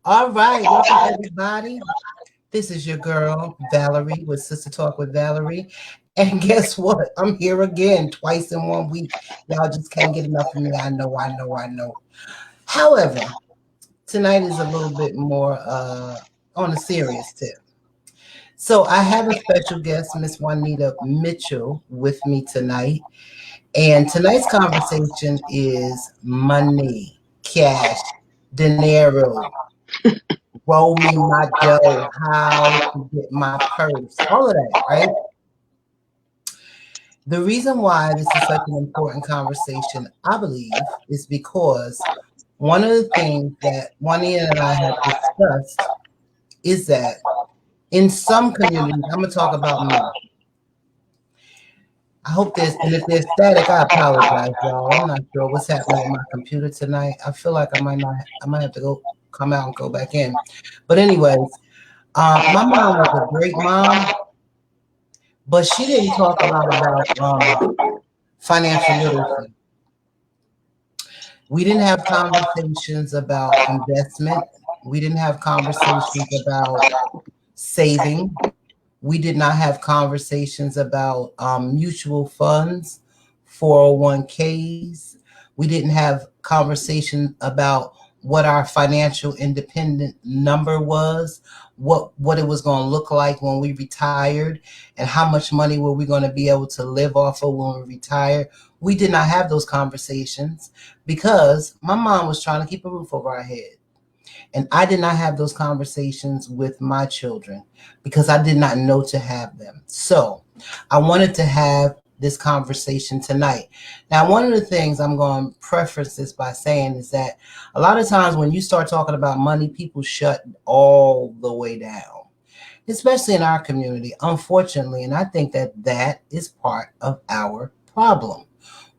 All right, welcome everybody. This is your girl, Valerie, with Sistah-talk with Valerie. And guess what? I'm here again, twice in 1 week. Y'all just can't get enough of me. I know, I know, I know. However, tonight is a little bit more on a serious tip. So I have a special guest, Miss Juanita Mitchell, with me tonight. And tonight's conversation is money, cash, dinero, roll me my dough, how to get my purse, all of that, right? The reason why this is such an important conversation, I believe, is because one of the things that Juanita and I have discussed is that in some communities, I'm gonna talk about me. I hope there's, and if there's static, I apologize, y'all. I'm not sure what's happening with my computer tonight. I feel like I might have to go come out and go back in. But anyways, my mom was a great mom, but she didn't talk a lot about financial literacy. We didn't have conversations about investment. We didn't have conversations about saving. We did not have conversations about mutual funds, 401ks. We didn't have conversation about what our financial independent number was, what it was going to look like when we retired, and how much money were we going to be able to live off of when we retire. We did not have those conversations because my mom was trying to keep a roof over our head. And I did not have those conversations with my children because I did not know to have them. So I wanted to have this conversation tonight. Now, one of the things I'm going to preface this by saying is that a lot of times when you start talking about money, people shut all the way down, especially in our community, unfortunately. And I think that that is part of our problem.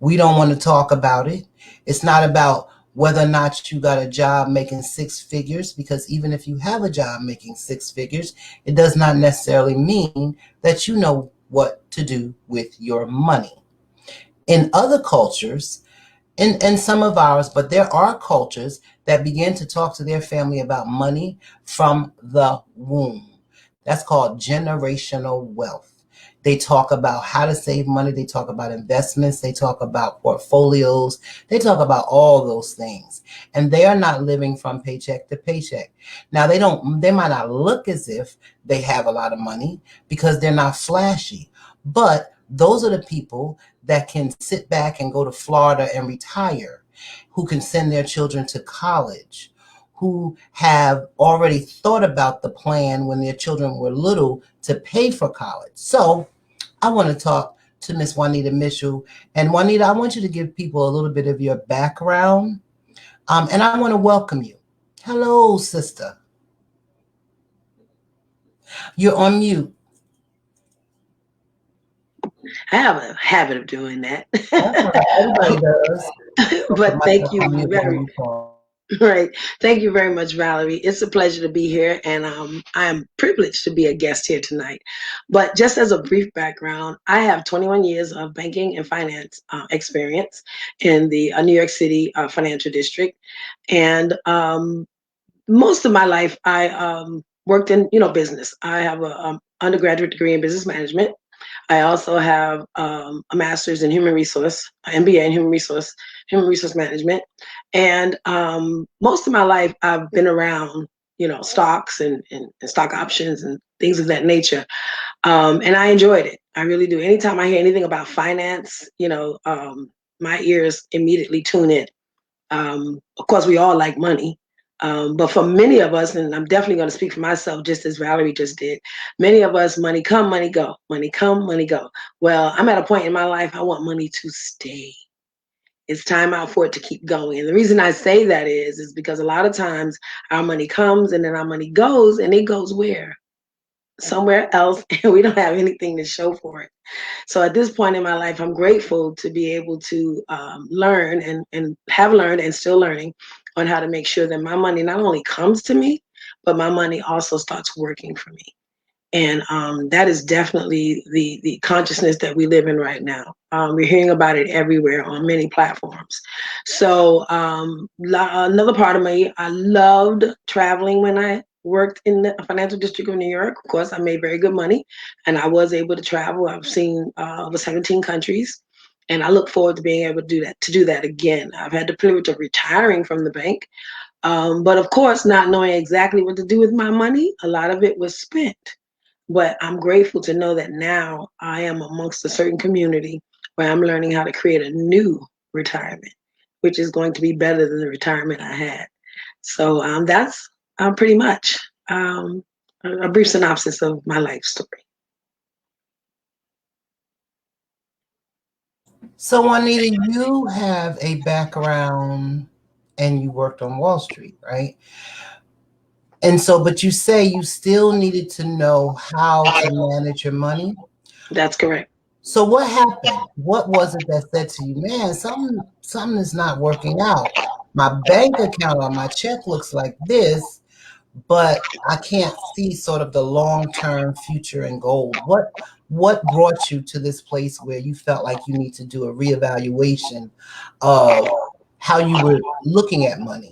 We don't want to talk about it. It's not about whether or not you got a job making six figures, because even if you have a job making six figures, it does not necessarily mean that you know what to do with your money. In other cultures, in some of ours, but there are cultures that begin to talk to their family about money from the womb. That's called generational wealth. They talk about how to save money. They talk about investments. They talk about portfolios. They talk about all those things. And they are not living from paycheck to paycheck. Now, they might not look as if they have a lot of money because they're not flashy. But those are the people that can sit back and go to Florida and retire, who can send their children to college, who have already thought about the plan when their children were little to pay for college. So I want to talk to Miss Juanita Mitchell. And Juanita, I want you to give people a little bit of your background. And I want to welcome you. Hello, sister. You're on mute. I have a habit of doing that. That's all right. Everybody does. Put the But mic thank up you on mute whenever very you talk. right. Thank you very much, Valerie. It's a pleasure to be here, and I am privileged to be a guest here tonight. But just as a brief background, I have 21 years of banking and finance experience in the New York City financial district, and most of my life I worked in business. I have a undergraduate degree in business management. I also have a master's in human resource, an MBA in human resource management, and most of my life I've been around, stocks and stock options and things of that nature, and I enjoyed it. I really do. Anytime I hear anything about finance, my ears immediately tune in. Of course, we all like money. But for many of us, and I'm definitely going to speak for myself, just as Valerie just did, many of us, money come, money go, money come, money go. Well, I'm at a point in my life, I want money to stay. It's time out for it to keep going. And the reason I say that is because a lot of times our money comes and then our money goes, and it goes where? Somewhere else, and we don't have anything to show for it. So at this point in my life, I'm grateful to be able to learn and have learned and still learning on how to make sure that my money not only comes to me, but my money also starts working for me. And that is definitely the consciousness that we live in right now. We're hearing about it everywhere on many platforms. So another part of me, I loved traveling when I worked in the financial district of New York. Of course, I made very good money, and I was able to travel. I've seen over 17 countries, and I look forward to being able to do that again. I've had the privilege of retiring from the bank, but of course, not knowing exactly what to do with my money. A lot of it was spent. But I'm grateful to know that now I am amongst a certain community where I'm learning how to create a new retirement, which is going to be better than the retirement I had. So that's pretty much a brief synopsis of my life story. So, Juanita, you have a background and you worked on Wall Street, right? And so, but you say you still needed to know how to manage your money. That's correct. So what happened? What was it that said to you, man, something is not working out. My bank account on my check looks like this, but I can't see sort of the long-term future and goal. What brought you to this place where you felt like you need to do a reevaluation of how you were looking at money?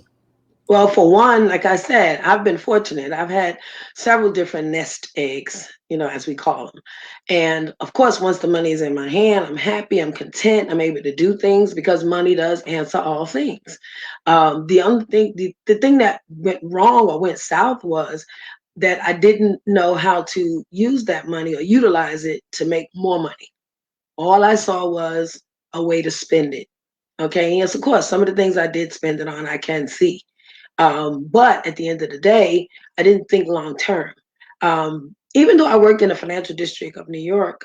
Well, for one, like I said, I've been fortunate. I've had several different nest eggs, as we call them. And of course, once the money is in my hand, I'm happy, I'm content, I'm able to do things because money does answer all things. The only thing, the thing that went wrong or went south was that I didn't know how to use that money or utilize it to make more money. All I saw was a way to spend it. Okay. And yes, of course, some of the things I did spend it on, I can see. But at the end of the day, I didn't think long term. Even though I worked in the financial district of New York,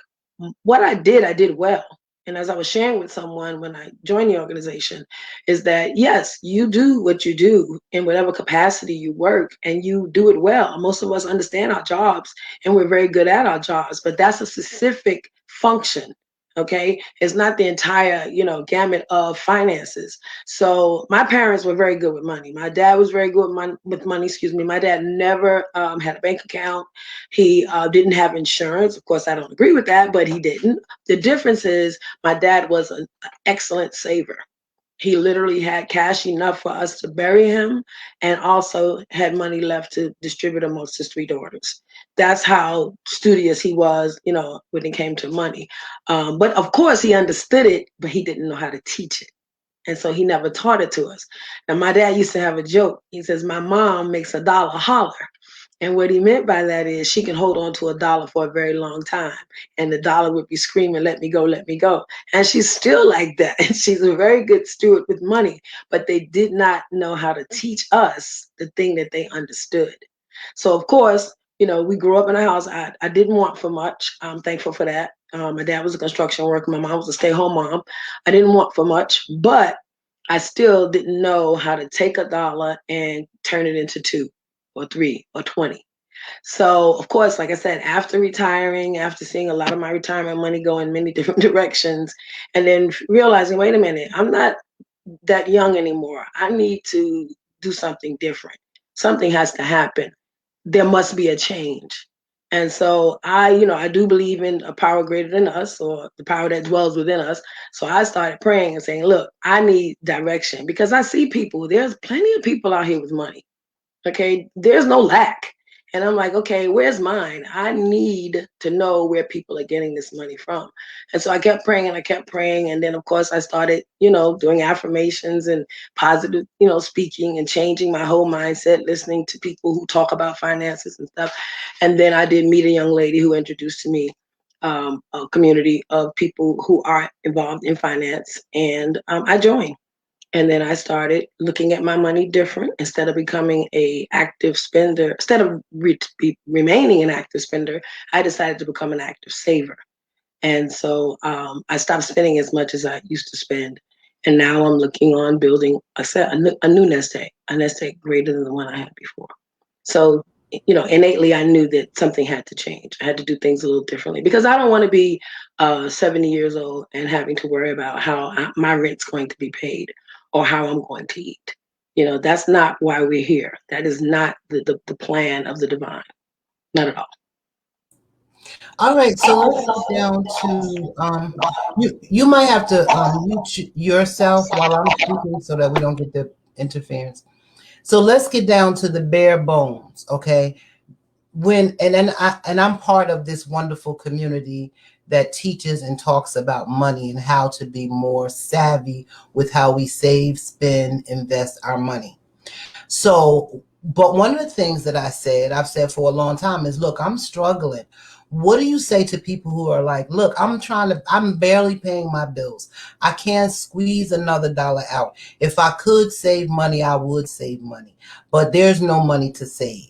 what I did well. And as I was sharing with someone when I joined the organization, is that yes, you do what you do in whatever capacity you work and you do it well. Most of us understand our jobs and we're very good at our jobs, but that's a specific function. Okay. It's not the entire, gamut of finances. So my parents were very good with money. My dad was very good with money. Excuse me. My dad never had a bank account. He didn't have insurance. Of course, I don't agree with that, but he didn't. The difference is my dad was an excellent saver. He literally had cash enough for us to bury him and also had money left to distribute amongst his three daughters. That's how studious he was, when it came to money. But of course, he understood it, but he didn't know how to teach it. And so he never taught it to us. Now, my dad used to have a joke. He says, my mom makes a dollar holler. And what he meant by that is she can hold on to a dollar for a very long time. And the dollar would be screaming, let me go, let me go. And she's still like that. And she's a very good steward with money. But they did not know how to teach us the thing that they understood. So, of course, we grew up in a house. I didn't want for much. I'm thankful for that. My dad was a construction worker. My mom was a stay-home mom. I didn't want for much, but I still didn't know how to take a dollar and turn it into two or three or 20. So, of course, like I said, after retiring, after seeing a lot of my retirement money go in many different directions, and then realizing, wait a minute, I'm not that young anymore. I need to do something different. Something has to happen. There must be a change. And so I do believe in a power greater than us or the power that dwells within us. So I started praying and saying, look, I need direction because I see people, there's plenty of people out here with money. Okay, there's no lack. And I'm like, okay, where's mine? I need to know where people are getting this money from. And so I kept praying and I kept praying. And then, of course, I started, doing affirmations and positive, speaking and changing my whole mindset, listening to people who talk about finances and stuff. And then I did meet a young lady who introduced to me a community of people who are involved in finance. And I joined. And then I started looking at my money different. Instead of becoming a active spender, instead of remaining an active spender, I decided to become an active saver. And so I stopped spending as much as I used to spend. And now I'm looking on building a new nest egg, a nest egg greater than the one I had before. So, innately, I knew that something had to change. I had to do things a little differently because I don't want to be 70 years old and having to worry about how my rent's going to be paid or how I'm going to eat. That's not why we're here. That is not the plan of the divine. Not at all. All right, so let's get down to you might have to mute yourself while I'm speaking so that we don't get the interference. So let's get down to the bare bones, okay? I'm part of this wonderful community that teaches and talks about money and how to be more savvy with how we save, spend, invest our money. So, but one of the things that I've said for a long time is, look, I'm struggling. What do you say to people who are like, look, I'm barely paying my bills. I can't squeeze another dollar out. If I could save money, I would save money, but there's no money to save.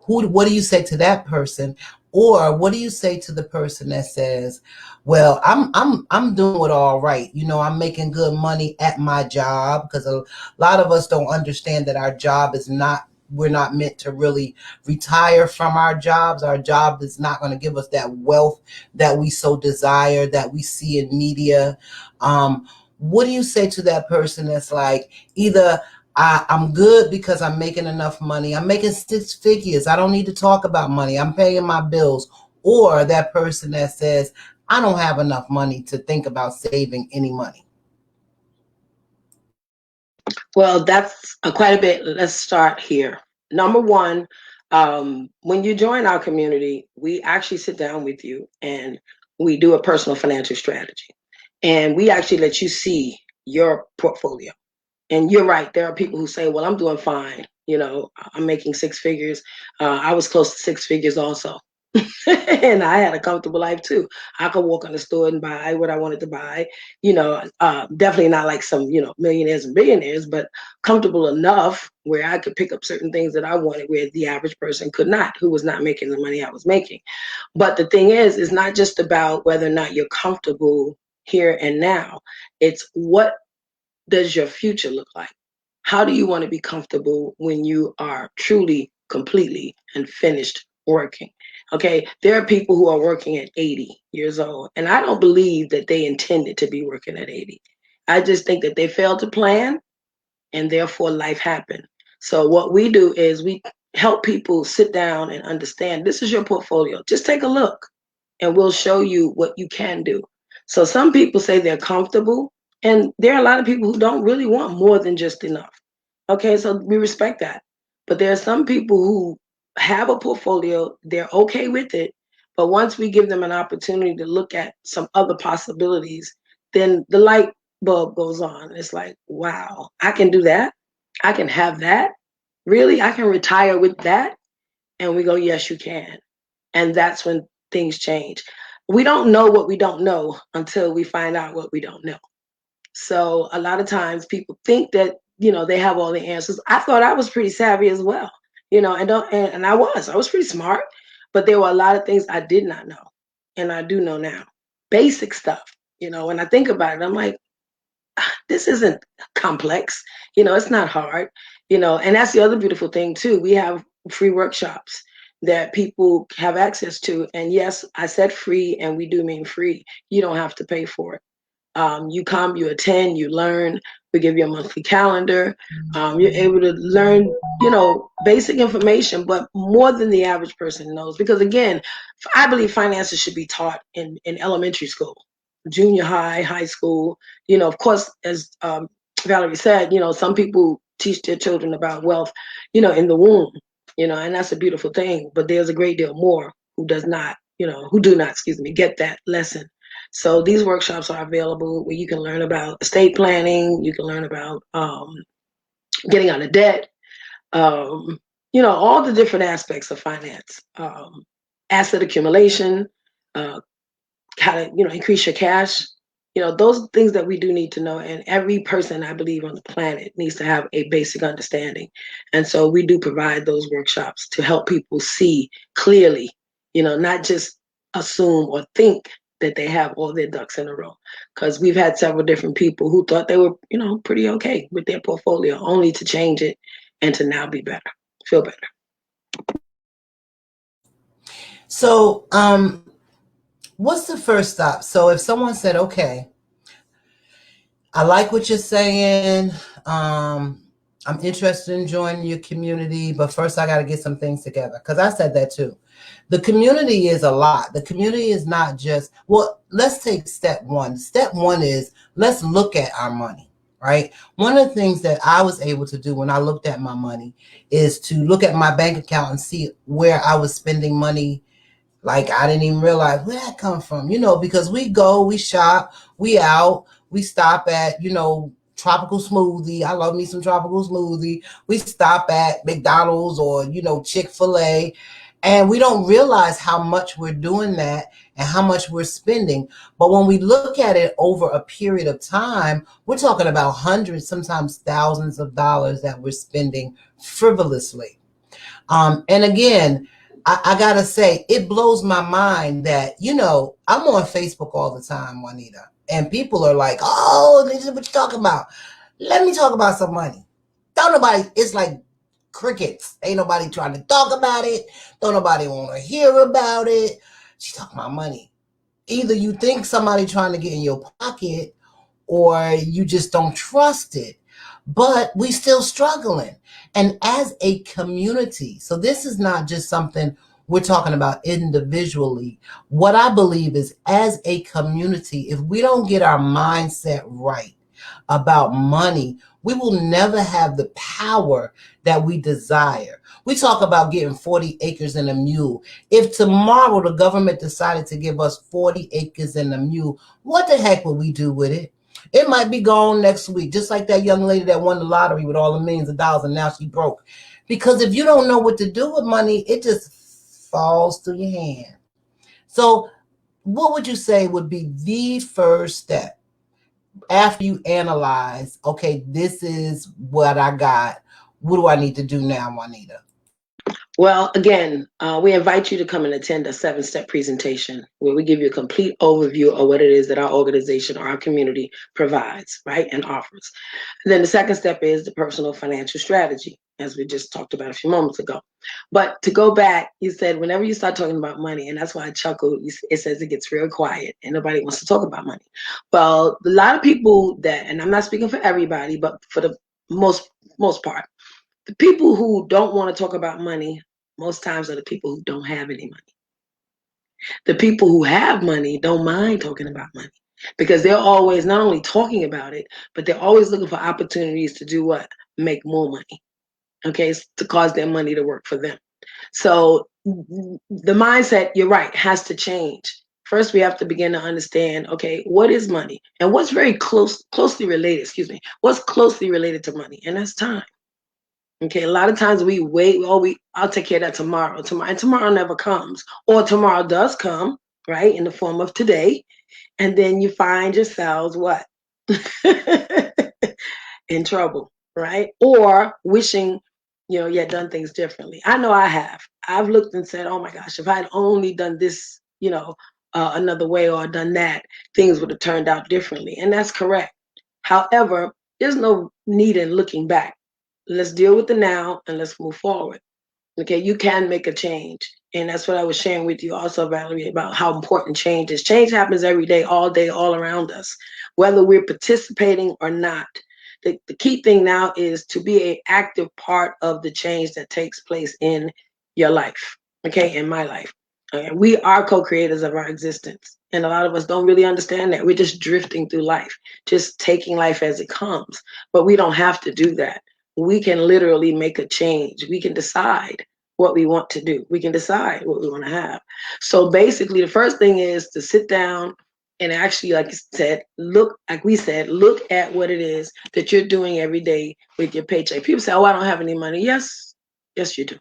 What do you say to that person? Or what do you say to the person that says, well, I'm doing it all right. I'm making good money at my job, because a lot of us don't understand that our job is not we're not meant to really retire from our jobs. Our job is not going to give us that wealth that we so desire, that we see in media. What do you say to that person that's like, either I'm good because I'm making enough money, I'm making six figures, I don't need to talk about money, I'm paying my bills, or that person that says, I don't have enough money to think about saving any money? Well, that's quite a bit. Let's start here. Number one, when you join our community, we actually sit down with you and we do a personal financial strategy. And we actually let you see your portfolio. And you're right. There are people who say, well, I'm doing fine. I'm making six figures. I was close to six figures also. And I had a comfortable life too. I could walk on the store and buy what I wanted to buy. Definitely not like some, millionaires and billionaires, but comfortable enough where I could pick up certain things that I wanted where the average person could not, who was not making the money I was making. But the thing is, it's not just about whether or not you're comfortable here and now. It's what does your future look like? How do you want to be comfortable when you are truly, completely, and finished working? Okay, there are people who are working at 80 years old, and I don't believe that they intended to be working at 80. I just think that they failed to plan, and therefore life happened. So, what we do is we help people sit down and understand this is your portfolio. Just take a look, and we'll show you what you can do. So, some people say they're comfortable, and there are a lot of people who don't really want more than just enough. Okay, so we respect that. But there are some people who have a portfolio, they're okay with it. But once we give them an opportunity to look at some other possibilities, then the light bulb goes on. It's like, wow, I can do that. I can have that. Really? I can retire with that? And we go, yes, you can. And that's when things change. We don't know what we don't know until we find out what we don't know. So a lot of times people think that, they have all the answers. I thought I was pretty savvy as well, and I was pretty smart, but there were a lot of things I did not know. And I do know now. Basic stuff, when I think about it, I'm like, this isn't complex, it's not hard, and that's the other beautiful thing too. We have free workshops that people have access to. And yes, I said free, and we do mean free. You don't have to pay for it. You come, you attend, you learn. We give you a monthly calendar. You're able to learn, basic information, but more than the average person knows. Because again, I believe finances should be taught in elementary school, junior high, high school. Of course, as Valerie said, some people teach their children about wealth, in the womb, and that's a beautiful thing. But there's a great deal more who does not, who do not, excuse me, get that lesson. So these workshops are available where you can learn about estate planning, you can learn about getting out of debt, all the different aspects of finance, asset accumulation, uh, how to, increase your cash. Those things that we do need to know. And every person, I believe, on the planet needs to have a basic understanding. And so we do provide those workshops to help people see clearly, not just assume or think that they have all their ducks in a row. Because we've had several different people who thought they were, pretty okay with their portfolio, only to change it and to now be better, feel better. So, what's the first stop? So, if someone said, okay, I like what you're saying. Um, I'm interested in joining your community, but first I got to get some things together. Because I said that too. The community is a lot. The community is not just, well, let's take step one. Step one is let's look at our money, right? One of the things that I was able to do when I looked at my money is to look at my bank account and see where I was spending money like I didn't even realize where that come from, because we go, we shop, we out, we stop at, tropical smoothie. I love me some tropical smoothie. We stop at McDonald's or, Chick-fil-A, and we don't realize how much we're doing that and how much we're spending. But when we look at it over a period of time, we're talking about hundreds, sometimes thousands of dollars that we're spending frivolously. And again, I gotta say, it blows my mind that, I'm on Facebook all the time, Juanita, and people are like, oh, this is what you talking about. Let me talk about some money. Don't nobody, it's like crickets. Ain't nobody trying to talk about it. Don't nobody want to hear about it. She talking about money. Either you think somebody trying to get in your pocket or you just don't trust it. But we still struggling. And as a community, so this is not just something we're talking about individually. What I believe is as a community, if we don't get our mindset right about money, we will never have the power that we desire. We talk about getting 40 acres and a mule. If tomorrow the government decided to give us 40 acres and a mule, what the heck would we do with it? It might be gone next week, just like that young lady that won the lottery with all the millions of dollars and now she broke. Because if you don't know what to do with money, it just falls through your hand. So, what would you say would be the first step after you analyze, okay, this is what I got. What do I need to do now, Juanita? Well, again, we invite you to come and attend a 7-step presentation where we give you a complete overview of what it is that our organization or our community provides, right, and offers. And then the second step is the personal financial strategy, as we just talked about a few moments ago. But to go back, you said whenever you start talking about money, and that's why I chuckled, it says it gets real quiet and nobody wants to talk about money. Well, a lot of people that, and I'm not speaking for everybody, but for the most part, the people who don't want to talk about money most times are the people who don't have any money. The people who have money don't mind talking about money because they're always not only talking about it, but they're always looking for opportunities to do what? Make more money. Okay, to cause their money to work for them. So the mindset, you're right, has to change. First, we have to begin to understand, okay, what is money and what's very closely related, what's closely related to money, and that's time. Okay, a lot of times we wait, I'll take care of that tomorrow, and tomorrow never comes, or tomorrow does come, right, in the form of today, and then you find yourselves what? In trouble, right? Or wishing, you had done things differently. I know I have. I've looked and said, oh my gosh, if I'd only done this, another way or done that, things would have turned out differently. And that's correct. However, there's no need in looking back. Let's deal with the now and let's move forward. Okay, you can make a change. And that's what I was sharing with you also, Valerie, about how important change is. Change happens every day, all around us, whether we're participating or not. The key thing now is to be an active part of the change that takes place in your life, okay, in my life. Okay? We are co-creators of our existence. And a lot of us don't really understand that. We're just drifting through life, just taking life as it comes. But we don't have to do that. We can literally make a change. We can decide what we want to do. We can decide what we want to have. So basically, the first thing is to sit down and actually, like we said, look at what it is that you're doing every day with your paycheck. People say, oh, I don't have any money. Yes, you do.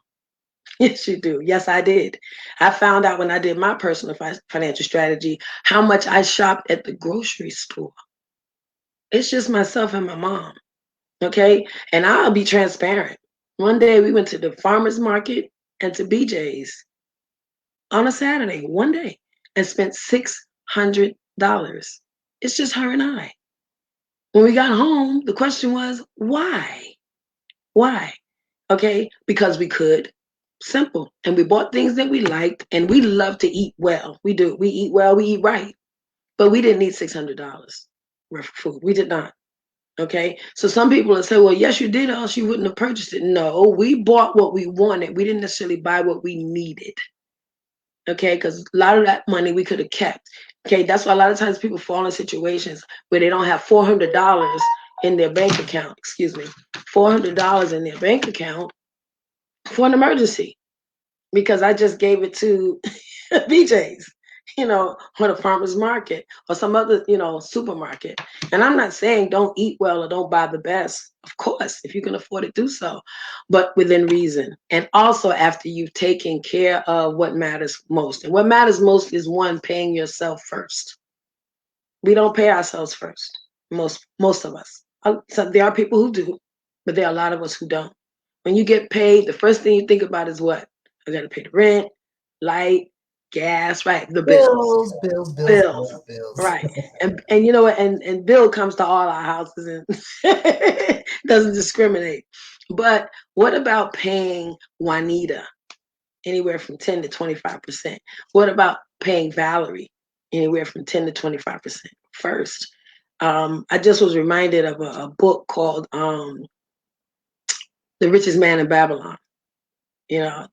Yes, you do. Yes, I did. I found out when I did my personal financial strategy how much I shopped at the grocery store. It's just myself and my mom. Okay. And I'll be transparent. One day we went to the farmer's market and to BJ's on a Saturday, one day, and spent $600. It's just her and I. When we got home, the question was, why? Why? Okay, because we could. Simple. And we bought things that we liked, and we love to eat well. We do. We eat well, we eat right. But we didn't need $600 worth of food. We did not. Okay. So some people will say, well, yes, you did, or else you wouldn't have purchased it. No, we bought what we wanted. We didn't necessarily buy what we needed. Okay. Because a lot of that money we could have kept. Okay. That's why a lot of times people fall in situations where they don't have $400 in their bank account. Excuse me. $400 in their bank account for an emergency because I just gave it to BJ's, or the farmer's market or some other, supermarket. And I'm not saying don't eat well or don't buy the best. Of course, if you can afford it, do so, but within reason. And also after you've taken care of what matters most. And what matters most is one, paying yourself first. We don't pay ourselves first. Most of us. So there are people who do, but there are a lot of us who don't. When you get paid, the first thing you think about is what? I got to pay the rent, light, gas, right? The bills, Bills, bills, bills, bills, bills, bills. right? And you know what? And bill comes to all our houses and doesn't discriminate. But what about paying Juanita anywhere from 10 to 25%? What about paying Valerie anywhere from 10 to 25% first? I just was reminded of a book called The Richest Man in Babylon. You know,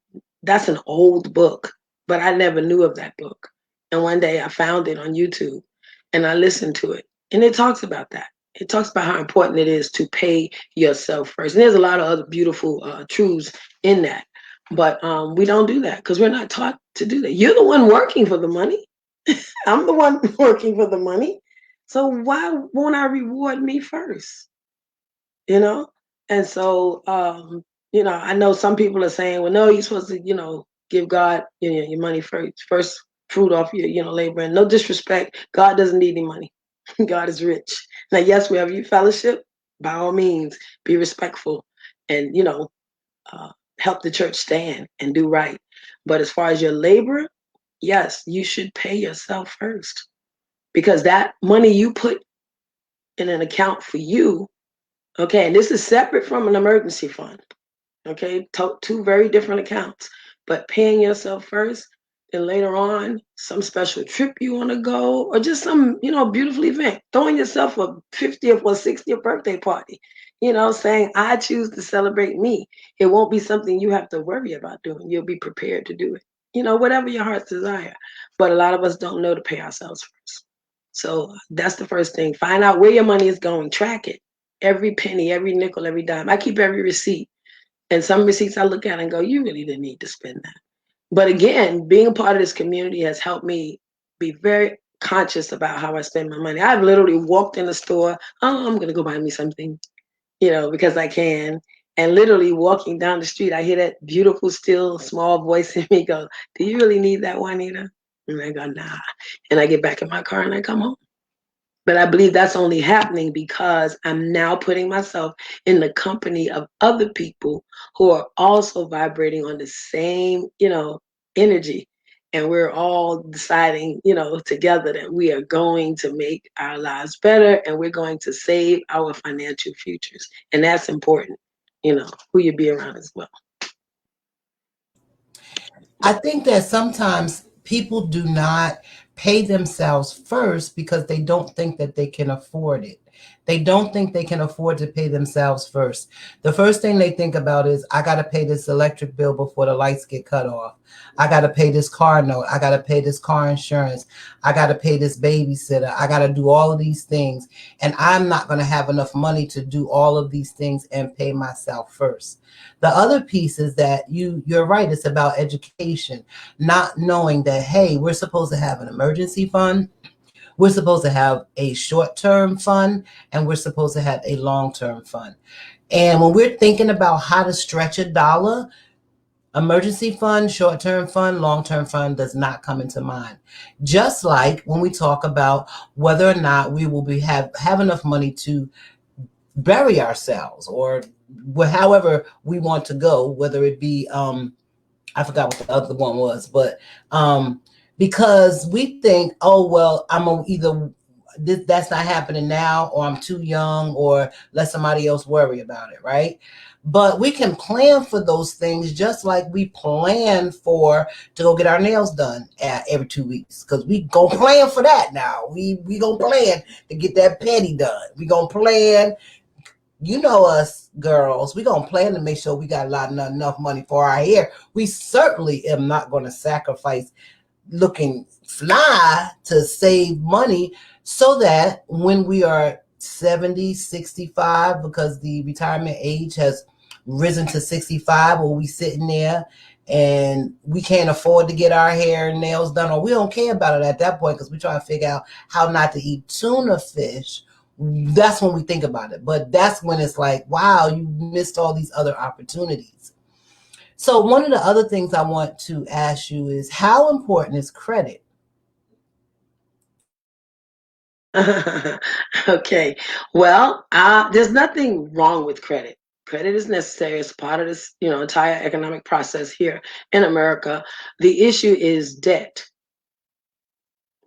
that's an old book, but I never knew of that book. And one day I found it on YouTube and I listened to it. And it talks about that. It talks about how important it is to pay yourself first. And there's a lot of other beautiful truths in that. But we don't do that because we're not taught to do that. You're the one working for the money. I'm the one working for the money. So why won't I reward me first? You know? And so, I know some people are saying, well, no, you're supposed to, give God, your money first fruit off your, labor. And no disrespect, God doesn't need any money. God is rich. Now, yes, wherever you fellowship, by all means, be respectful and, uh, help the church stand and do right. But as far as your labor, yes, you should pay yourself first because that money you put in an account for you. Okay, and this is separate from an emergency fund. Okay, two very different accounts. But paying yourself first, and later on, some special trip you want to go, or just some, beautiful event. Throwing yourself a 50th or 60th birthday party. Saying, I choose to celebrate me. It won't be something you have to worry about doing. You'll be prepared to do it. Whatever your heart's desire. But a lot of us don't know to pay ourselves first. So that's the first thing. Find out where your money is going. Track it. Every penny, every nickel, every dime. I keep every receipt. And some receipts I look at and go, you really didn't need to spend that. But again, being a part of this community has helped me be very conscious about how I spend my money. I've literally walked in the store, oh, I'm going to go buy me something, because I can. And literally walking down the street, I hear that beautiful, still, small voice in me go, do you really need that, Juanita? And I go, nah. And I get back in my car and I come home. But I believe that's only happening because I'm now putting myself in the company of other people who are also vibrating on the same, energy. And we're all deciding, together that we are going to make our lives better and we're going to save our financial futures. And that's important, who you be around as well. I think that sometimes people do not pay themselves first because they don't think that they can afford it. They don't think they can afford to pay themselves first. The first thing they think about is, I got to pay this electric bill before the lights get cut off. I got to pay this car note. I got to pay this car insurance. I got to pay this babysitter. I got to do all of these things. And I'm not going to have enough money to do all of these things and pay myself first. The other piece is that you're right. It's about education, not knowing that, hey, we're supposed to have an emergency fund. We're supposed to have a short-term fund and we're supposed to have a long-term fund. And when we're thinking about how to stretch a dollar, emergency fund, short-term fund, long-term fund does not come into mind. Just like when we talk about whether or not we will have enough money to bury ourselves or however we want to go, whether it be I forgot what the other one was, but because we think, oh well, I'm gonna either that's not happening now, or I'm too young, or let somebody else worry about it, right? But we can plan for those things just like we plan for to go get our nails done every 2 weeks, because we gonna plan for that now. We gonna plan to get that petty done. We gonna plan, you know us girls, we gonna plan to make sure we got enough money for our hair. We certainly am not gonna sacrifice looking fly to save money, so that when we are 70, 65, because the retirement age has risen to 65, where we sitting there and we can't afford to get our hair and nails done, or we don't care about it at that point because we're trying to figure out how not to eat tuna fish. That's when we think about it. But that's when it's like, wow, you missed all these other opportunities. So one of the other things I want to ask you is, how important is credit? Okay. Well, there's nothing wrong with credit. Credit is necessary as part of this, entire economic process here in America. The issue is debt.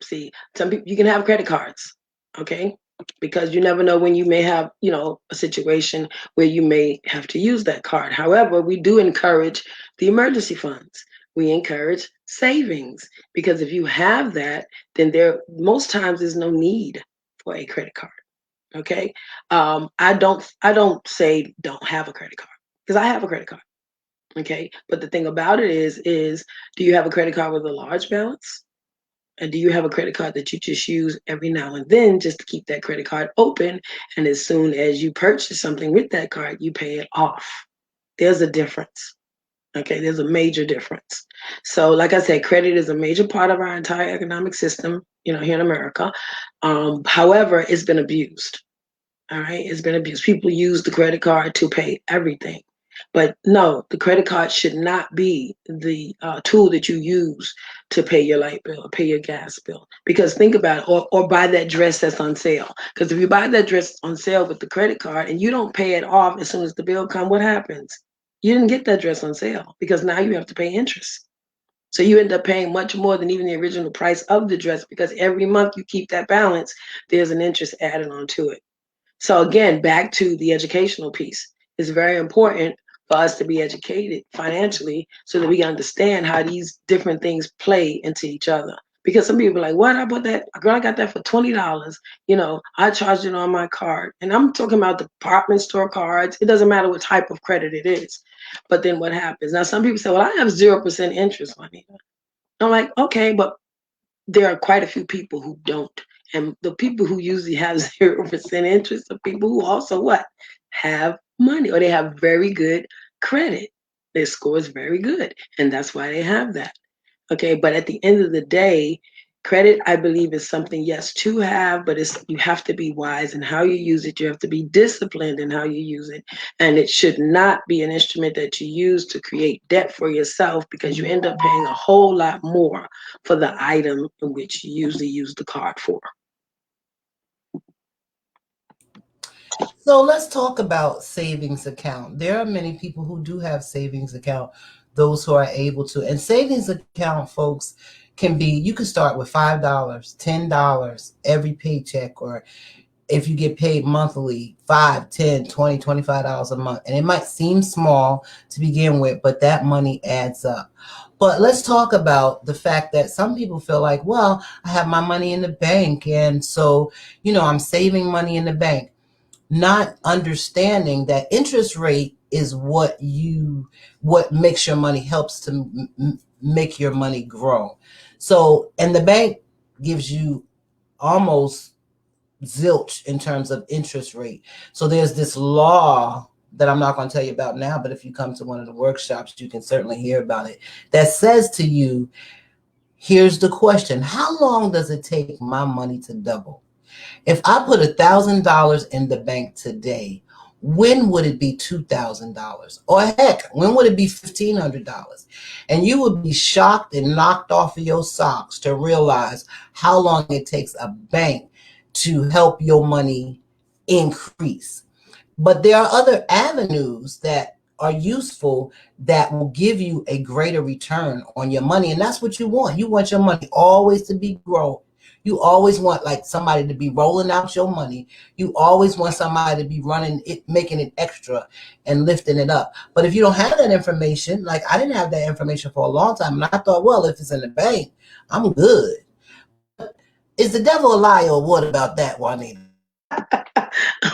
See, some people, you can have credit cards, okay? Because you never know when you may have, a situation where you may have to use that card. However, we do encourage the emergency funds. We encourage savings, because if you have that, then there most times there's no need for a credit card. Okay. I don't say don't have a credit card, because I have a credit card. Okay. But the thing about it is do you have a credit card with a large balance? And do you have a credit card that you just use every now and then just to keep that credit card open? And as soon as you purchase something with that card, you pay it off. There's a difference. Okay, there's a major difference. So, like I said, credit is a major part of our entire economic system, here in America. However, it's been abused. All right, it's been abused. People use the credit card to pay everything. But no, the credit card should not be the tool that you use to pay your light bill or pay your gas bill. Because think about it, or buy that dress that's on sale. Because if you buy that dress on sale with the credit card and you don't pay it off as soon as the bill comes, what happens? You didn't get that dress on sale, because now you have to pay interest. So you end up paying much more than even the original price of the dress, because every month you keep that balance, there's an interest added onto it. So again, back to the educational piece. It's very important for us to be educated financially so that we can understand how these different things play into each other. Because some people are like, what? I bought that, girl, I got that for $20. I charged it on my card. And I'm talking about department store cards. It doesn't matter what type of credit it is. But then what happens? Now, some people say, well, I have 0% interest on it. I'm like, okay, but there are quite a few people who don't. And the people who usually have 0% interest are people who also what? Have money, or they have very good credit. Their score is very good. And that's why they have that. Okay. But at the end of the day, credit, I believe, is something, yes, to have, but you have to be wise in how you use it. You have to be disciplined in how you use it. And it should not be an instrument that you use to create debt for yourself, because you end up paying a whole lot more for the item in which you usually use the card for. So let's talk about savings account. There are many people who do have savings account, those who are able to. And savings account, folks, can be, you can start with $5, $10 every paycheck, or if you get paid monthly, 5, 10, 20, $25 a month. And it might seem small to begin with, but that money adds up. But let's talk about the fact that some people feel like, well, I have my money in the bank, and so, I'm saving money in the bank, not understanding that interest rate is what makes your money, helps to make your money grow. So, and the bank gives you almost zilch in terms of interest rate. So there's this law that I'm not going to tell you about now, but if you come to one of the workshops, you can certainly hear about it, that says to you, here's the question: how long does it take my money to double? If I put $1,000 in the bank today, when would it be $2,000? Or heck, when would it be $1,500? And you would be shocked and knocked off of your socks to realize how long it takes a bank to help your money increase. But there are other avenues that are useful that will give you a greater return on your money. And that's what you want. You want your money always to be growing. You always want like somebody to be rolling out your money. You always want somebody to be running it, making it extra and lifting it up. But if you don't have that information, like I didn't have that information for a long time, and I thought, well, if it's in the bank, I'm good. But is the devil a liar or what about that, Juanita?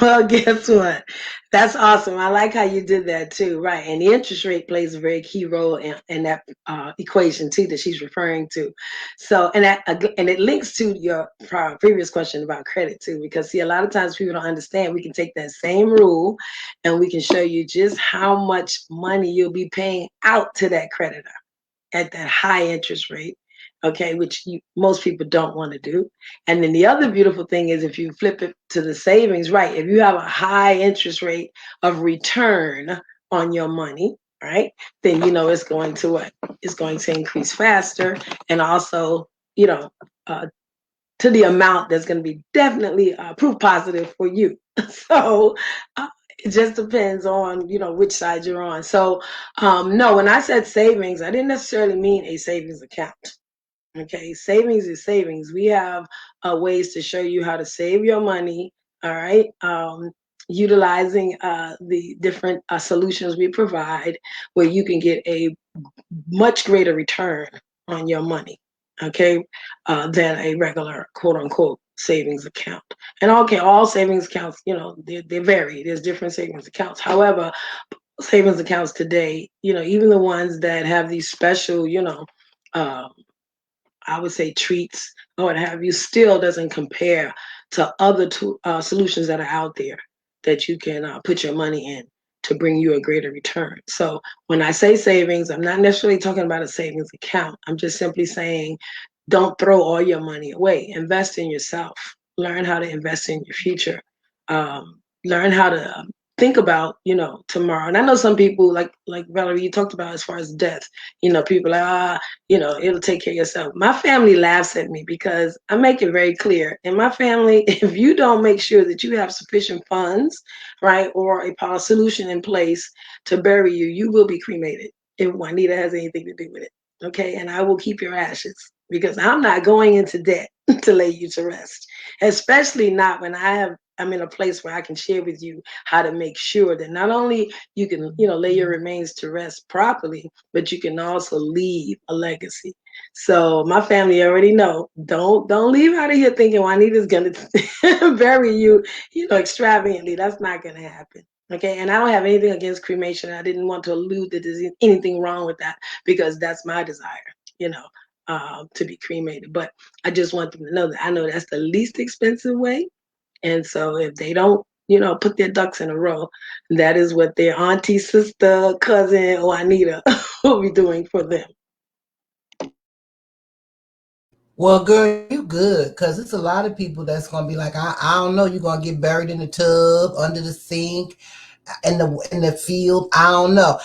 Well, guess what? That's awesome. I like how you did that too. Right. And the interest rate plays a very key role in that equation too that she's referring to. So, and it links to your previous question about credit too, because see, a lot of times people don't understand. We can take that same rule and we can show you just how much money you'll be paying out to that creditor at that high interest rate, okay, which most people don't want to do. And then the other beautiful thing is if you flip it to the savings, right? If you have a high interest rate of return on your money, right, then you know it's going to what? It's going to increase faster, and also, you know, uh, to the amount that's going to be definitely proof positive for you. So it just depends on, you know, which side you're on. So no, when I said savings, I didn't necessarily mean a savings account. Okay, savings is savings. We have ways to show you how to save your money. All right, utilizing the different solutions we provide, where you can get a much greater return on your money, okay, than a regular quote unquote savings account. And okay, all savings accounts, you know, they vary. There's different savings accounts. However, savings accounts today, you know, even the ones that have these special, you know, uh, I would say treats or what have you, still doesn't compare to other solutions that are out there that you can put your money in to bring you a greater return. So when I say savings, I'm not necessarily talking about a savings account. I'm just simply saying don't throw all your money away. Invest in yourself. Learn how to invest in your future. Learn how to think about, you know, tomorrow. And I know some people like Valerie, you talked about as far as death. You know, people are you know, it'll take care of yourself. My family laughs at me because I make it very clear. In my family, if you don't make sure that you have sufficient funds, right, or a solution in place to bury you, you will be cremated if Juanita has anything to do with it. Okay. And I will keep your ashes because I'm not going into debt to lay you to rest, especially not when I'm in a place where I can share with you how to make sure that not only you can, you know, lay your remains to rest properly, but you can also leave a legacy. So my family already know. Don't leave out of here thinking Juanita's gonna bury you, you know, extravagantly. That's not gonna happen. Okay, and I don't have anything against cremation. I didn't want to allude that there's anything wrong with that because that's my desire, you know, to be cremated. But I just want them to know that I know that's the least expensive way. And so if they don't, you know, put their ducks in a row, that is what their auntie, sister, cousin, or Anita will be doing for them. Well, girl, you good, because it's a lot of people that's gonna be like, I don't know, you're gonna get buried in the tub, under the sink, in the field. I don't know,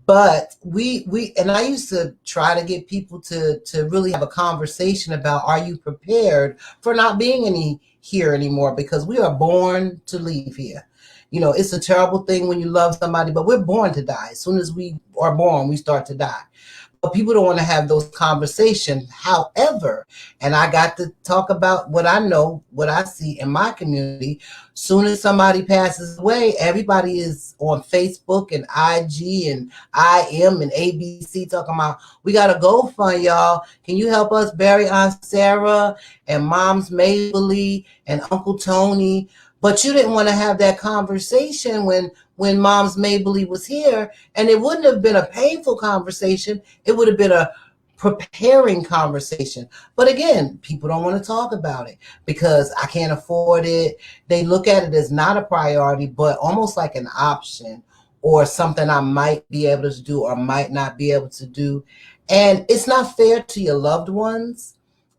but we and I used to try to get people to really have a conversation about, are you prepared for not being any here anymore? Because we are born to leave here. You know, it's a terrible thing when you love somebody, but we're born to die. As soon as we are born, we start to die. But people don't want to have those conversations. However, and I got to talk about what I know, what I see in my community. Soon as somebody passes away, everybody is on Facebook and IG and IM and ABC talking about, we got a GoFund, y'all. Can you help us bury Aunt Sarah and Mom's Mabley and Uncle Tony? But you didn't want to have that conversation when Mom's Mabley was here, and it wouldn't have been a painful conversation. It would have been a preparing conversation. But again, people don't want to talk about it because I can't afford it. They look at it as not a priority, but almost like an option or something I might be able to do or might not be able to do. And it's not fair to your loved ones.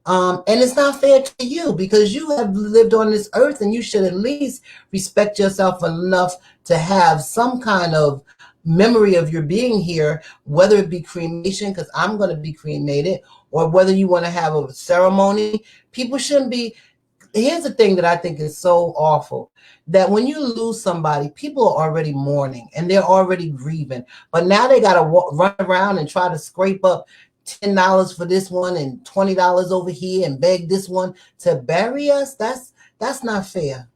And it's not fair to you because you have lived on this earth and you should at least respect yourself enough to have some kind of memory of your being here, whether it be cremation, because I'm going to be cremated, or whether you want to have a ceremony. People shouldn't be. Here's the thing that I think is so awful, that when you lose somebody, people are already mourning and they're already grieving. But now they got to run around and try to scrape up $10 for this one and $20 over here and beg this one to bury us. That's not fair.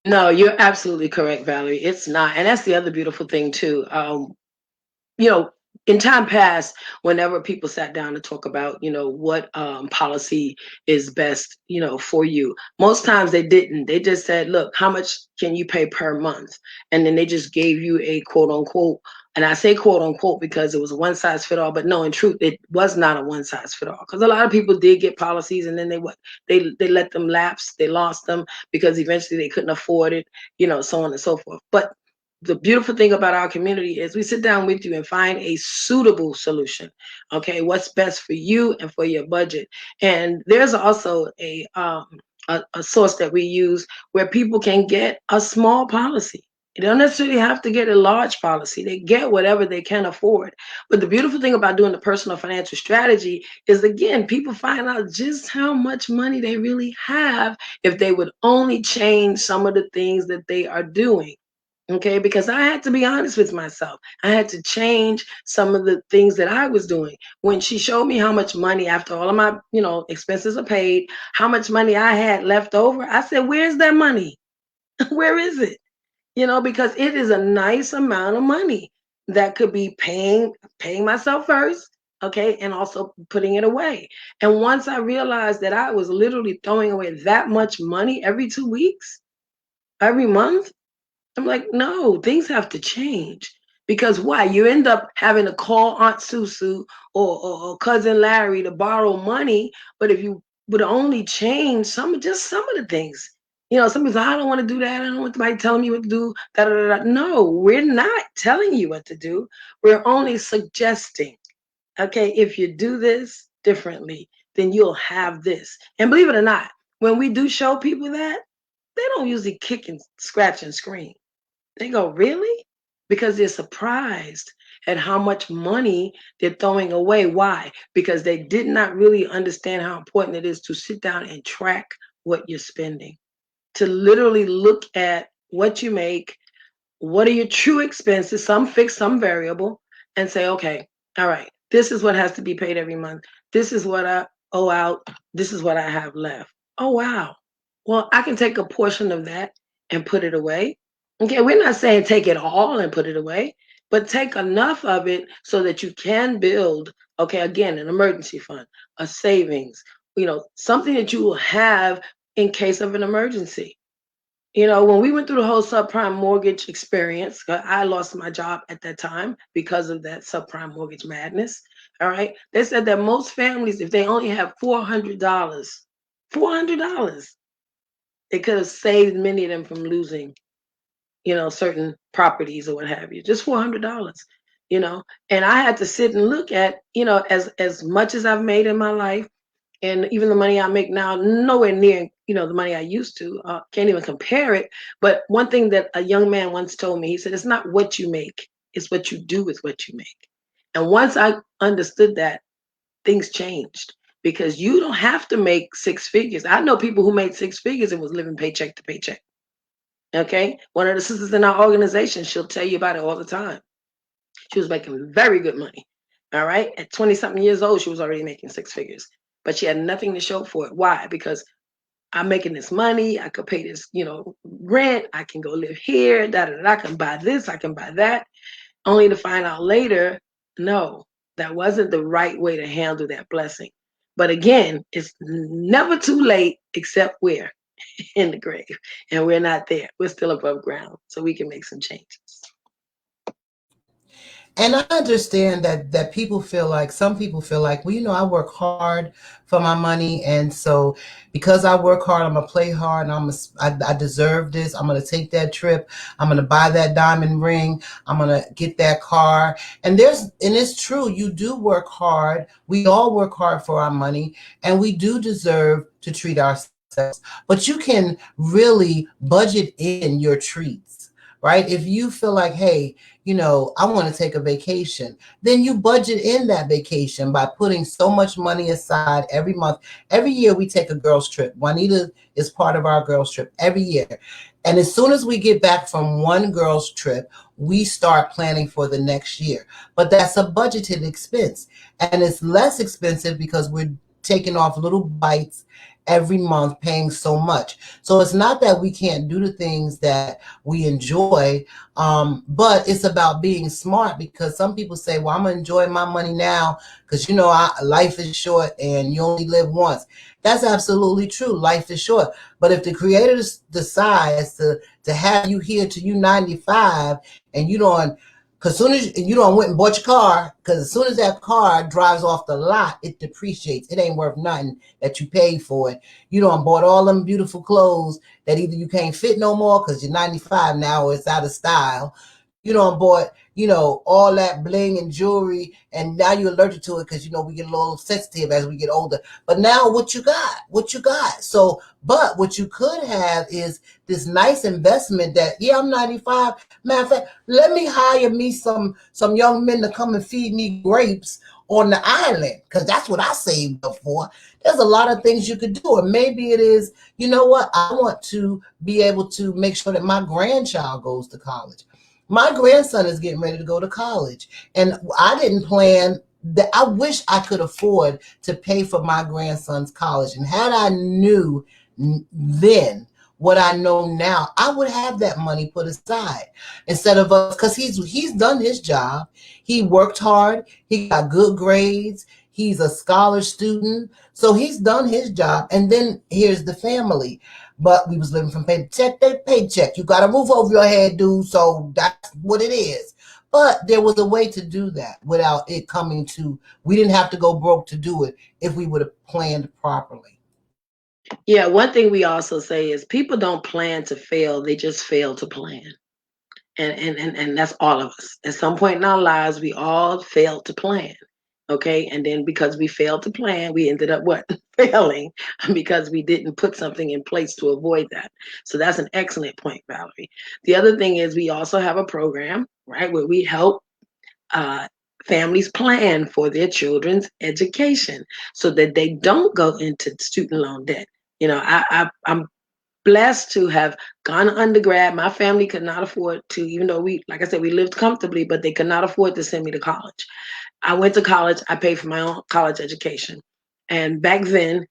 No, you're absolutely correct, Valerie. It's not. And that's the other beautiful thing, too. You know, in time past, whenever people sat down to talk about, what policy is best, for you, most times they didn't. They just said, look, how much can you pay per month? And then they just gave you a quote unquote, and I say quote unquote because it was a one size fit all, but no, in truth, it was not a one size fit all. Because a lot of people did get policies and then they let them lapse, they lost them because eventually they couldn't afford it, so on and so forth. But the beautiful thing about our community is we sit down with you and find a suitable solution. Okay, what's best for you and for your budget. And there's also a source that we use where people can get a small policy. You don't necessarily have to get a large policy. They get whatever they can afford. But the beautiful thing about doing the personal financial strategy is, again, people find out just how much money they really have if they would only change some of the things that they are doing. Okay, because I had to be honest with myself. I had to change some of the things that I was doing. When she showed me how much money, after all of my, expenses are paid, how much money I had left over, I said, where's that money? Where is it? Because it is a nice amount of money that could be paying myself first, okay, and also putting it away. And once I realized that I was literally throwing away that much money every 2 weeks, every month, I'm like, no, things have to change. Because why? You end up having to call Aunt Susu or Cousin Larry to borrow money. But if you would only change some of the things, some people say, I don't want to do that. I don't want somebody telling me what to do. Da, da, da, da. No, we're not telling you what to do. We're only suggesting, okay, if you do this differently, then you'll have this. And believe it or not, when we do show people that, they don't usually kick and scratch and scream. They go, really? Because they're surprised at how much money they're throwing away. Why? Because they did not really understand how important it is to sit down and track what you're spending, to literally look at what you make, what are your true expenses, some fixed, some variable, and say, okay, all right, this is what has to be paid every month. This is what I owe out. This is what I have left. Oh, wow. Well, I can take a portion of that and put it away. Okay, we're not saying take it all and put it away, but take enough of it so that you can build, okay, again, an emergency fund, a savings, something that you will have in case of an emergency. When we went through the whole subprime mortgage experience, I lost my job at that time because of that subprime mortgage madness. All right. They said that most families, if they only have $400, they could have saved many of them from losing, certain properties or what have you. Just $400, and I had to sit and look at, as much as I've made in my life, and even the money I make now, nowhere near, the money I used to. Can't even compare it. But one thing that a young man once told me, he said, it's not what you make, it's what you do with what you make. And once I understood that, things changed because you don't have to make six figures. I know people who made six figures and was living paycheck to paycheck. Okay. One of the sisters in our organization, she'll tell you about it all the time. She was making very good money. All right. At 20 something years old, she was already making six figures, but she had nothing to show for it. Why? Because I'm making this money. I could pay this, rent. I can go live here. I can buy this. I can buy that. Only to find out later, no, that wasn't the right way to handle that blessing. But again, it's never too late, except we're in the grave and we're not there. We're still above ground, so we can make some changes. And I understand that people feel like, some people feel like, well, I work hard for my money, and so because I work hard, I'm gonna play hard, and I deserve this. I'm gonna take that trip. I'm gonna buy that diamond ring. I'm gonna get that car. And it's true. You do work hard. We all work hard for our money, and we do deserve to treat ourselves. But you can really budget in your treats, right? If you feel like, hey, I want to take a vacation. Then you budget in that vacation by putting so much money aside every month. Every year we take a girls trip. Juanita is part of our girls trip every year. And as soon as we get back from one girls trip, we start planning for the next year. But that's a budgeted expense. And it's less expensive because we're taking off little bites every month, paying so much. So it's not that we can't do the things that we enjoy, but it's about being smart, because some people say, well, I'm going to enjoy my money now because, life is short and you only live once. That's absolutely true. Life is short. But if the creator decides to have you here to you 95, and you don't, because soon as you don't went and bought your car, because as soon as that car drives off the lot, it depreciates. It ain't worth nothing that you paid for it. You don't bought all them beautiful clothes that either you can't fit no more because you're 95 now or it's out of style. You don't bought, all that bling and jewelry, and now you're allergic to it because, we get a little sensitive as we get older. But now what you got? What you got? So, but what you could have is this nice investment that, yeah, I'm 95. Matter of fact, let me hire me some young men to come and feed me grapes on the island, because that's what I saved up for. There's a lot of things you could do. Or maybe it is, what? I want to be able to make sure that my grandchild goes to college. My grandson is getting ready to go to college, and I didn't plan that. I wish I could afford to pay for my grandson's college. And had I knew then what I know now, I would have that money put aside instead of us, because he's done his job. He worked hard. He got good grades. He's a scholar student. So he's done his job. And then here's the family. But we was living from paycheck to paycheck. You got a roof over your head, dude. So that's what it is. But there was a way to do that without it coming to, we didn't have to go broke to do it if we would have planned properly. Yeah, one thing we also say is people don't plan to fail, they just fail to plan. And that's all of us. At some point in our lives, we all failed to plan. Okay. And then because we failed to plan, we ended up what? Failing because we didn't put something in place to avoid that. So that's an excellent point, Valerie. The other thing is we also have a program, right, where we help uh, families plan for their children's education so that they don't go into student loan debt. I'm blessed to have gone to undergrad. My family could not afford to, even though we, like I said, we lived comfortably, but they could not afford to send me to college. I went to college. I paid for my own college education. And back then,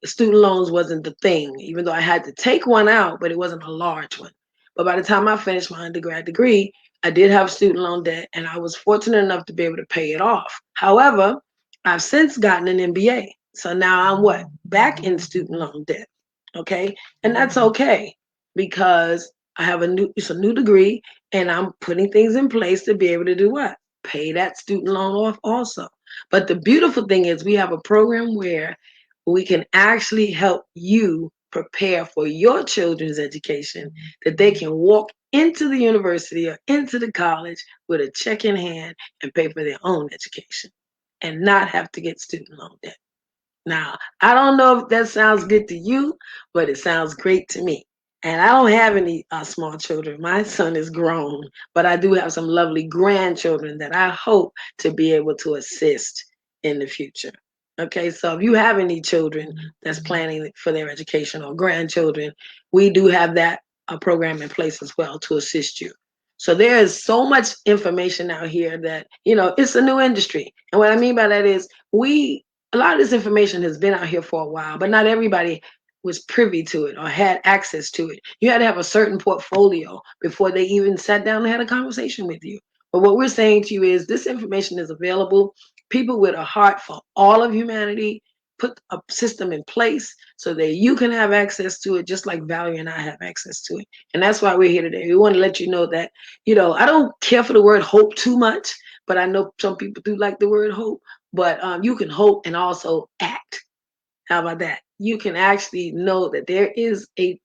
student loans wasn't the thing, even though I had to take one out, but it wasn't a large one. But by the time I finished my undergrad degree, I did have student loan debt, and I was fortunate enough to be able to pay it off. However, I've since gotten an MBA. So now I'm what? Back in student loan debt. Okay. And that's okay because it's a new degree, and I'm putting things in place to be able to do what? Pay that student loan off also. But the beautiful thing is we have a program where we can actually help you prepare for your children's education, that they can walk into the university or into the college with a check in hand and pay for their own education and not have to get student loan debt. Now, I don't know if that sounds good to you, but it sounds great to me. And I don't have any small children. My son is grown, but I do have some lovely grandchildren that I hope to be able to assist in the future. Okay, so if you have any children that's planning for their education or grandchildren, we do have that program in place as well to assist you. So there is so much information out here that, it's a new industry. And what I mean by that is a lot of this information has been out here for a while, but not everybody was privy to it or had access to it. You had to have a certain portfolio before they even sat down and had a conversation with you. But what we're saying to you is this information is available. People with a heart for all of humanity put a system in place so that you can have access to it, just like Valerie and I have access to it. And that's why we're here today. We want to let you know that, I don't care for the word hope too much, but I know some people do like the word hope. But you can hope and also act. How about that? You can actually know that there is a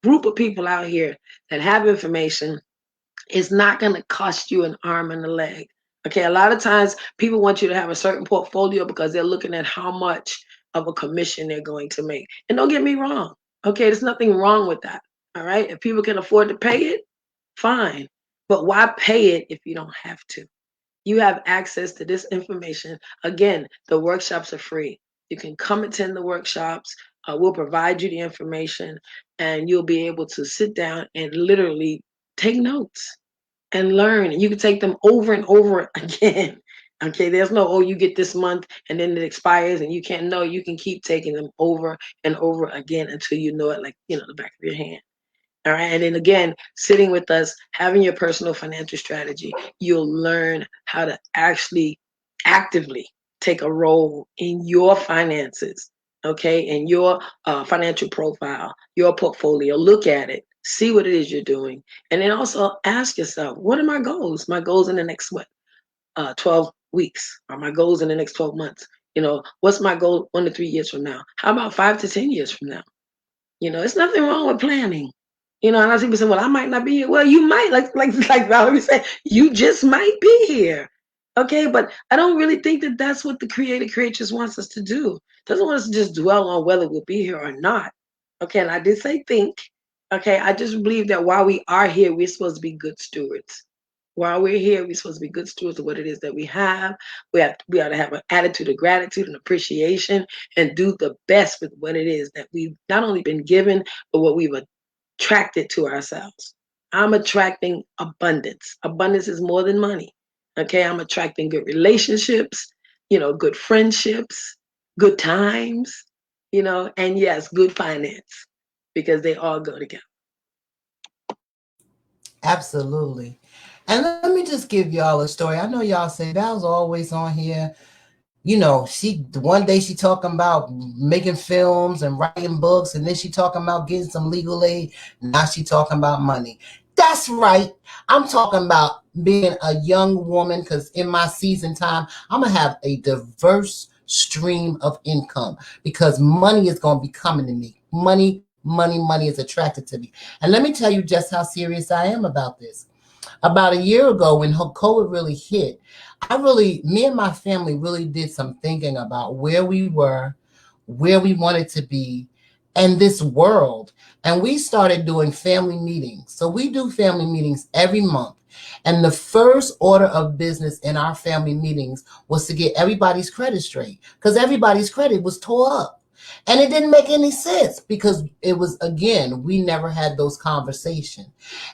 group of people out here that have information. It's not going to cost you an arm and a leg. Okay, a lot of times people want you to have a certain portfolio because they're looking at how much of a commission they're going to make. And don't get me wrong. Okay, there's nothing wrong with that. All right, if people can afford to pay it, fine. But why pay it if you don't have to? You have access to this information. Again, the workshops are free. You can come attend the workshops. We'll provide you the information, and you'll be able to sit down and literally take notes and learn. And you can take them over and over again. Okay, there's no, oh, you get this month and then it expires and you can't know. You can keep taking them over and over again until you know it, like, the back of your hand. All right. And then again, sitting with us, having your personal financial strategy, you'll learn how to actually actively take a role in your finances. Okay. And your financial profile, your portfolio, look at it, see what it is you're doing. And then also ask yourself, what are my goals? My goals in the next, 12 weeks, or my goals in the next 12 months? What's my goal 1 to 3 years from now? How about 5 to 10 years from now? It's nothing wrong with planning. And I see people say, well, I might not be here. Well, you might, like Valerie said, you just might be here. Okay, but I don't really think that that's what the creatress wants us to do. Doesn't want us to just dwell on whether we'll be here or not. Okay, and I did say think. Okay, I just believe that while we are here, we're supposed to be good stewards. While we're here, we're supposed to be good stewards of what it is that we have. We ought to have an attitude of gratitude and appreciation, and do the best with what it is that we've not only been given, but what we've attracted to ourselves. I'm attracting abundance. Abundance is more than money. Okay, I'm attracting good relationships, good friendships, good times, and yes, good finance, because they all go together. Absolutely. And let me just give y'all a story. I know y'all say Val's always on here. She one day she talking about making films and writing books, and then she talking about getting some legal aid. Now she talking about money. That's right. I'm talking about being a young woman, because in my season time, I'm gonna have a diverse stream of income, because money is gonna be coming to me. Money, money, money is attracted to me. And let me tell you just how serious I am about this. About a year ago, when COVID really hit, me and my family really did some thinking about where we were, where we wanted to be, and this world. And we started doing family meetings. So we do family meetings every month. And the first order of business in our family meetings was to get everybody's credit straight, because everybody's credit was tore up. And it didn't make any sense, because it was, again, we never had those conversations.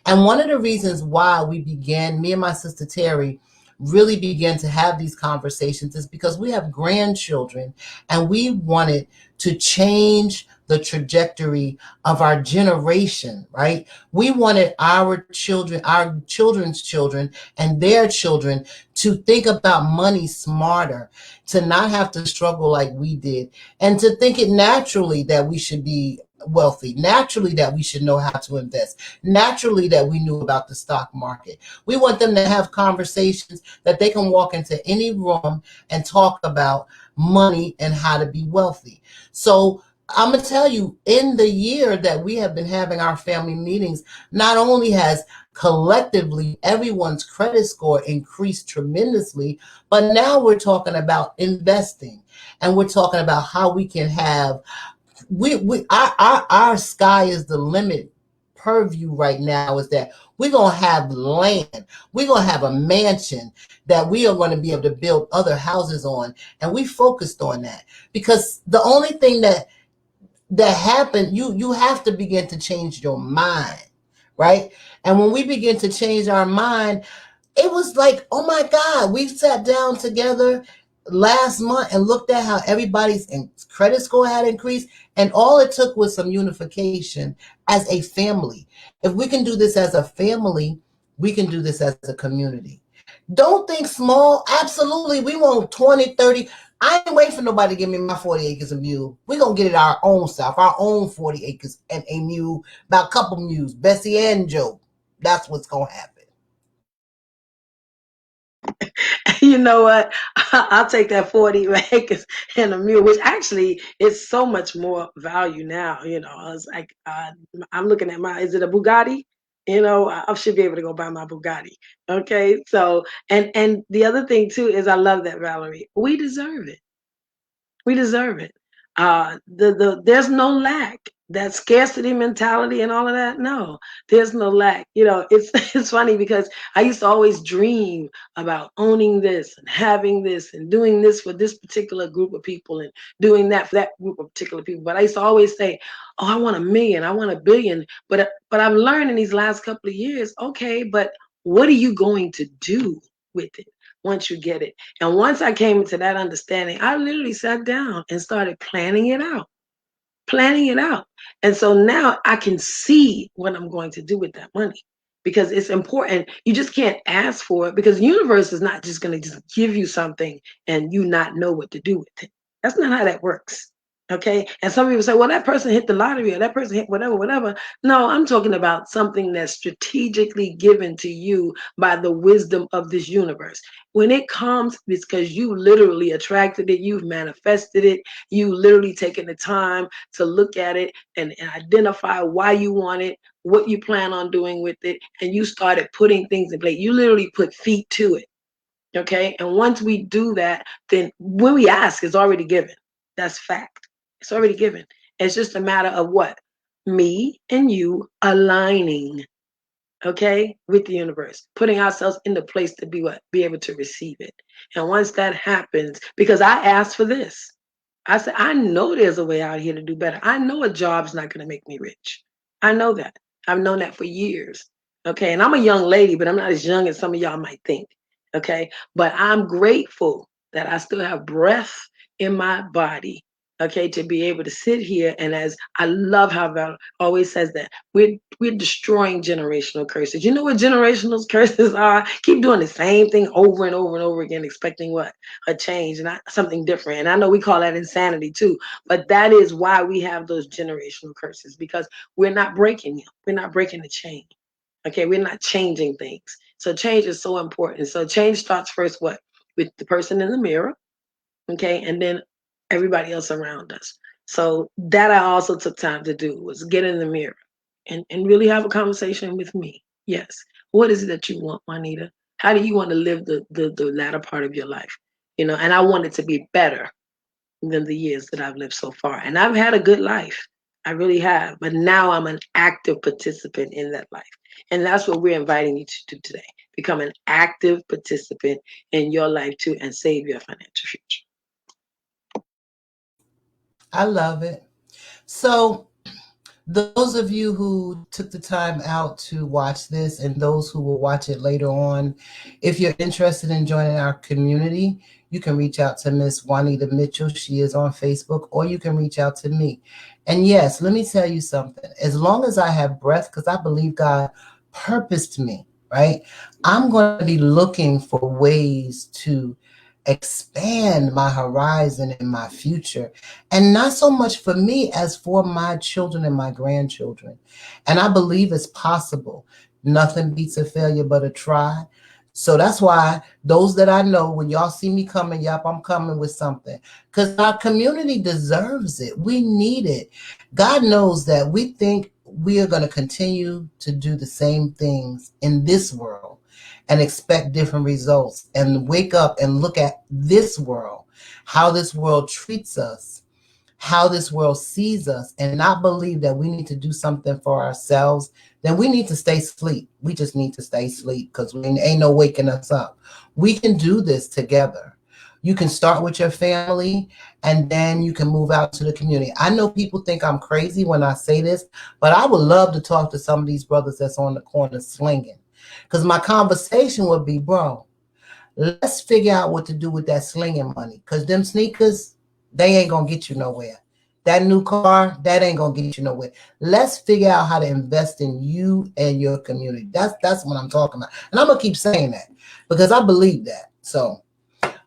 And one of the reasons why me and my sister Terry really began to have these conversations is because we have grandchildren, and we wanted to change the trajectory of our generation, right? We wanted our children's children, and their children to think about money smarter, to not have to struggle like we did, and to think it naturally that we should be wealthy, naturally that we should know how to invest, naturally that we knew about the stock market. We want them to have conversations that they can walk into any room and talk about money and how to be wealthy. So I'm going to tell you, in the year that we have been having our family meetings, not only has collectively everyone's credit score increased tremendously, but now we're talking about investing, and we're talking about how we can have our sky is the limit purview right now, is that we're going to have land. We're going to have a mansion that we are going to be able to build other houses on. And we focused on that, because the only thing that happened, you have to begin to change your mind, right? And when we begin to change our mind, it was like, oh my God, we sat down together last month and looked at how everybody's credit score had increased. And all it took was some unification as a family. If we can do this as a family, we can do this as a community. Don't think small. Absolutely. We want 20, 30. I ain't waiting for nobody to give me my 40 acres of mule. We're going to get it our own self, our own 40 acres and a mule, about a couple mules, Bessie and Joe. That's what's going to happen. You know what? I'll take that 40 acres and a mule, which actually is so much more value now. I was like, I'm looking at is it a Bugatti? I should be able to go buy my Bugatti. Okay. So, and the other thing too is, I love that, Valerie. We deserve it. We deserve it. There's no lack. that scarcity mentality and all of that. No, there's no lack. It's it's funny because I used to always dream about owning this and having this and doing this for this particular group of people and doing that for that group of particular people. But I used to always say, oh, I want a million, I want a billion. But I've learned in these last couple of years, okay, but what are you going to do with it once you get it? And once I came into that understanding, I literally sat down and started planning it out. And so now I can see what I'm going to do with that money because it's important. You just can't ask for it because the universe is not just going to just give you something and you not know what to do with it. That's not how that works. Okay. And some people say, well, that person hit the lottery or that person hit whatever, whatever. No, I'm talking about something that's strategically given to you by the wisdom of this universe. When it comes, it's because you literally attracted it, you've manifested it, you literally taken the time to look at it and identify why you want it, what you plan on doing with it, and you started putting things in place. You literally put feet to it. Okay. And once we do that, then when we ask, it's already given. That's fact. It's already given. It's just a matter of what? Me and you aligning, okay, with the universe, putting ourselves in the place to be what? Be able to receive it. And once that happens, because I asked for this, I said, I know there's a way out here to do better. I know a job's not going to make me rich. I know that. I've known that for years. Okay. And I'm a young lady, but I'm not as young as some of y'all might think. Okay. But I'm grateful that I still have breath in my body. Okay. To be able to sit here. And as I love how Val always says that we're destroying generational curses. You know what generational curses are? Keep doing the same thing over and over and over again, expecting what? A change, not something different. And I know we call that insanity too, but that is why we have those generational curses because we're not breaking them. We're not breaking the chain. Okay, we're not changing things. So change is so important. So change starts first what? With the person in the mirror, okay, and then everybody else around us. So that I also took time to do was get in the mirror and really have a conversation with me. Yes. What is it that you want, Juanita? How do you want to live the latter part of your life? And I want it to be better than the years that I've lived so far. And I've had a good life. I really have. But now I'm an active participant in that life. And that's what we're inviting you to do today. Become an active participant in your life too and save your financial future. I love it. So, those of you who took the time out to watch this and those who will watch it later on, if you're interested in joining our community, you can reach out to Miss Juanita Mitchell. She is on Facebook, or you can reach out to me. And yes, let me tell you something. As long as I have breath, because I believe God purposed me, right? I'm going to be looking for ways to expand my horizon and my future, and not so much for me as for my children and my grandchildren. And I believe it's possible. Nothing beats a failure but a try. So that's why those that I know, when y'all see me coming, yep, I'm coming with something, because our community deserves it. We need it. God knows that we think we are going to continue to do the same things in this world and expect different results, and wake up and look at this world, how this world treats us, how this world sees us, and not believe that we need to do something for ourselves, then we need to stay asleep. We just need to stay asleep because we ain't no waking us up. We can do this together. You can start with your family and then you can move out to the community. I know people think I'm crazy when I say this, but I would love to talk to some of these brothers that's on the corner slinging. Because my conversation would be, bro, let's figure out what to do with that slinging money. Because them sneakers, they ain't going to get you nowhere. That new car, that ain't going to get you nowhere. Let's figure out how to invest in you and your community. That's what I'm talking about. And I'm going to keep saying that because I believe that. So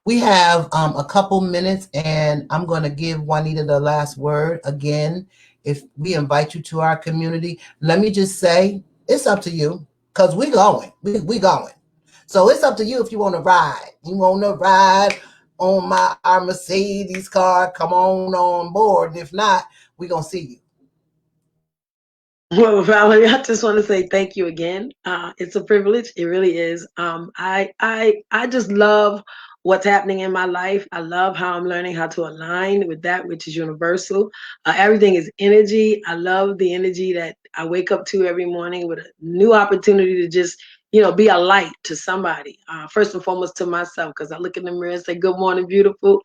we have a couple minutes, and I'm going to give Juanita the last word again. If we invite you to our community, let me just say it's up to you because we going. We going. So it's up to you if you want to ride. You want to ride on our Mercedes car? Come on board. If not, we gonna see you. Well, Valerie, I just want to say thank you again. It's a privilege. It really is. I just love what's happening in my life. I love how I'm learning how to align with that which is universal. Everything is energy. I love the energy that I wake up to every morning with a new opportunity to just, be a light to somebody. First and foremost to myself, because I look in the mirror and say, "Good morning, beautiful.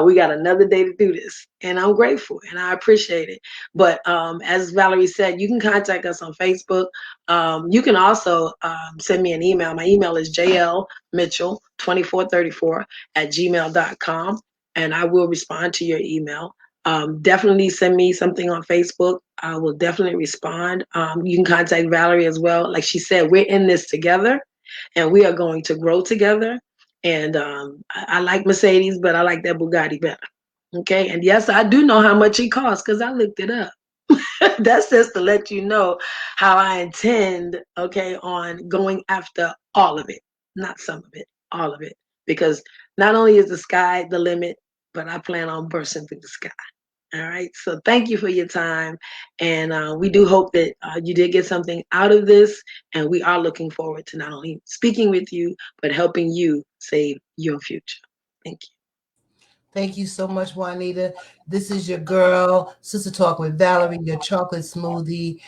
We got another day to do this," and I'm grateful and I appreciate it. But as Valerie said, you can contact us on Facebook. You can also send me an email. My email is jlmitchell2434 at gmail.com, and I will respond to your email. Definitely send me something on Facebook. I will definitely respond. You can contact Valerie as well. Like she said, we're in this together and we are going to grow together. And I like Mercedes, but I like that Bugatti better. Okay. And yes, I do know how much it costs because I looked it up. That's just to let you know how I intend, okay, on going after all of it, not some of it, all of it. Because not only is the sky the limit, but I plan on bursting through the sky. All right. So thank you for your time. And we do hope that you did get something out of this. And we are looking forward to not only speaking with you, but helping you save your future. Thank you. Thank you so much, Juanita. This is your girl, Sister Talk with Valerie, your chocolate smoothie.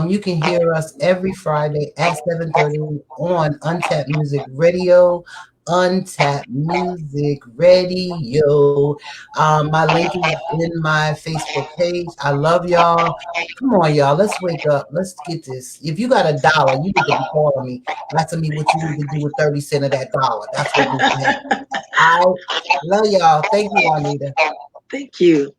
You can hear us every Friday at 7:30 on Untapped Music Radio. Untapped Music Radio. My link is in my Facebook page. I love y'all. Come on, y'all. Let's wake up. Let's get this. If you got $1, you need to be calling me, asking me what you need to do with 30 cents of that dollar. That's what needs to happen. I love y'all. Thank you, Juanita. Thank you.